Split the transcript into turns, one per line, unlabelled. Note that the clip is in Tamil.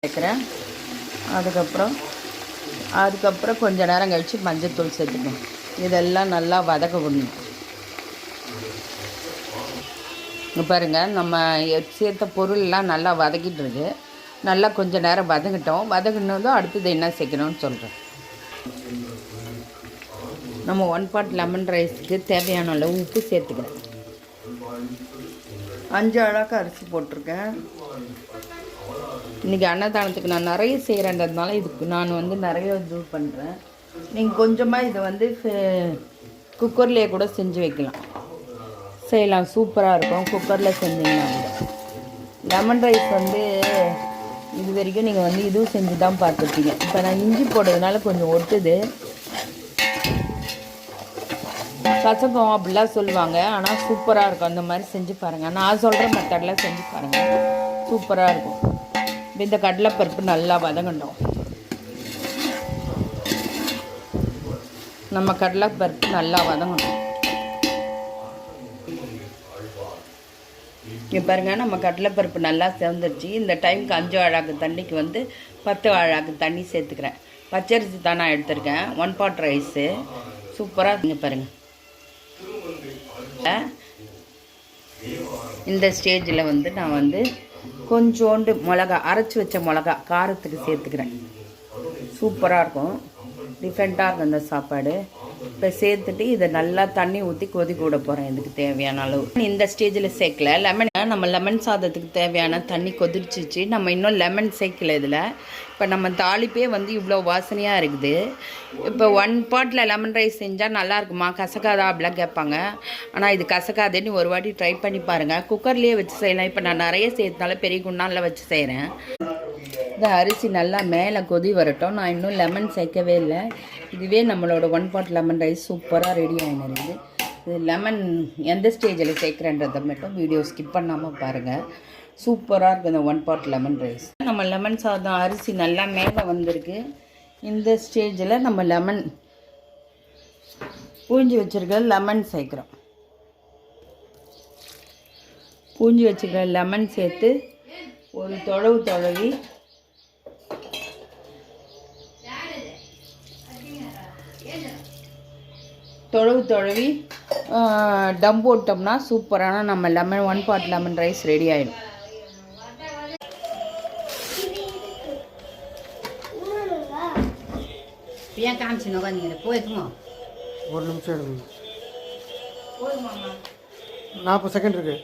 சேர்க்குறேன். அதுக்கப்புறம் கொஞ்ச நேரம் கழித்து மஞ்சத்தூள் சேர்த்துக்கணும். இதெல்லாம் நல்லா வதக்க விடணும். இங்கே பாருங்கள், நம்ம சேர்த்த பொருள்லாம் நல்லா வதக்கிட்டு இருக்கு. நல்லா கொஞ்சம் நேரம் வதங்கிட்டோம். வதங்கினதும் அடுத்தது என்ன சேர்க்கணும்னு சொல்கிறேன். நம்ம 1 பாட் லெமன் ரைஸுக்கு தேவையான அளவு உப்பு சேர்த்துக்கிறேன். 5 அழகாக அரிசி போட்டிருக்கேன். இன்றைக்கி அன்னதானத்துக்கு நான் நிறைய செய்கிறேன்றதுனால இதுக்கு நான் நிறைய இது பண்ணுறேன். நீங்கள் கொஞ்சமாக இதை குக்கர்லேயே கூட செஞ்சு வைக்கலாம், செய்யலாம். சூப்பராக இருக்கும் குக்கரில் செஞ்சிங்கன்னா. லெமன் ரைஸ் இது வரைக்கும் நீங்கள் இதுவும் செஞ்சு தான் பார்த்துருப்பீங்க. இப்போ நான் இஞ்சி போடுறதுனால கொஞ்சம் ஒட்டுது, கசக்கம் அப்படிலாம் சொல்லுவாங்க. ஆனால் சூப்பராக இருக்கும். அந்த மாதிரி செஞ்சு பாருங்கள். நான் சொல்கிற மெத்தடெலாம் செஞ்சு பாருங்கள், சூப்பராக இருக்கும். இந்த கடலைப்பருப்பு நல்லா வதங்கணும். நம்ம கடலைப்பருப்பு நல்லா வதங்கணும். இங்கே பாருங்கள், நம்ம கடலைப்பருப்பு நல்லா சேர்ந்துருச்சு. இந்த டைமுக்கு 5 வாழாக்கு தண்ணிக்கு 10 வாழாக்கு தண்ணி சேர்த்துக்கிறேன். பச்சரிசி தான் நான் எடுத்திருக்கேன். 1 பாட் ரைஸு சூப்பராக இங்கே பாருங்கள். இந்த ஸ்டேஜில் நான் கொஞ்சோண்டு மிளகா, அரைச்சி வச்ச மிளகா காரத்துக்கு சேர்த்துக்கிறேன். சூப்பராக இருக்கும், டிஃப்ரெண்ட்டாக இருக்கும் இந்த சாப்பாடு. இப்போ சேர்த்துட்டு இதை நல்லா தண்ணி ஊற்றி கொதிக்க விட போகிறேன். இதுக்கு தேவையான அளவு இந்த ஸ்டேஜில் சேர்க்கல. நம்ம லெமன் சாதத்துக்கு தேவையான தண்ணி கொதிச்சிச்சு. நம்ம இன்னும் லெமன் சேர்க்கல இதில். இப்போ நம்ம தாளிப்பே இவ்வளோ வாசனையாக இருக்குது. இப்போ 1 பாட்டில் லெமன் ரைஸ் செஞ்சால் நல்லாயிருக்குமா, கசக்காதா அப்படிலாம் கேட்பாங்க. ஆனால் இது கசக்காதேன்னு ஒரு வாட்டி ட்ரை பண்ணி பாருங்கள். குக்கர்லேயே வச்சு செய்யலாம். இப்போ நான் நிறைய செய்யறதுனால பெரிய குண்டானில் வச்சு செய்கிறேன். இந்த அரிசி நல்லா மேலே கொதி வரட்டும். நான் இன்னும் லெமன் சேர்க்கவே இல்லை. இதுவே நம்மளோட 1 பாட் லெமன் ரைஸ் சூப்பராக ரெடி ஆகிடுது. இது லெமன் எந்த ஸ்டேஜில் சேர்க்குறேன்றதை மட்டும் வீடியோ ஸ்கிப் பண்ணாமல் பாருங்கள். சூப்பராக இருக்குது இந்த 1 பாட் லெமன் ரைஸ். நம்ம லெமன் சாதம் அரிசி நல்லா மேலே வந்திருக்கு. இந்த ஸ்டேஜில் நம்ம லெமன் பூஞ்சி வச்சுருக்க லெமன் சேர்க்குறோம். பூஞ்சி வச்சுருக்க லெமன் சேர்த்து ஒரு தொழவி தொழவி டம் போட்டோம்னா சூப்பரான நம்ம 1 பாட் லெமன் ரைஸ் ரெடி ஆகிடும். ஏன் காமிச்சு உட்காந்து போய்க்குமா?
ஒரு நிமிஷம் எடுக்கணும். 40 செகண்ட் இருக்குது.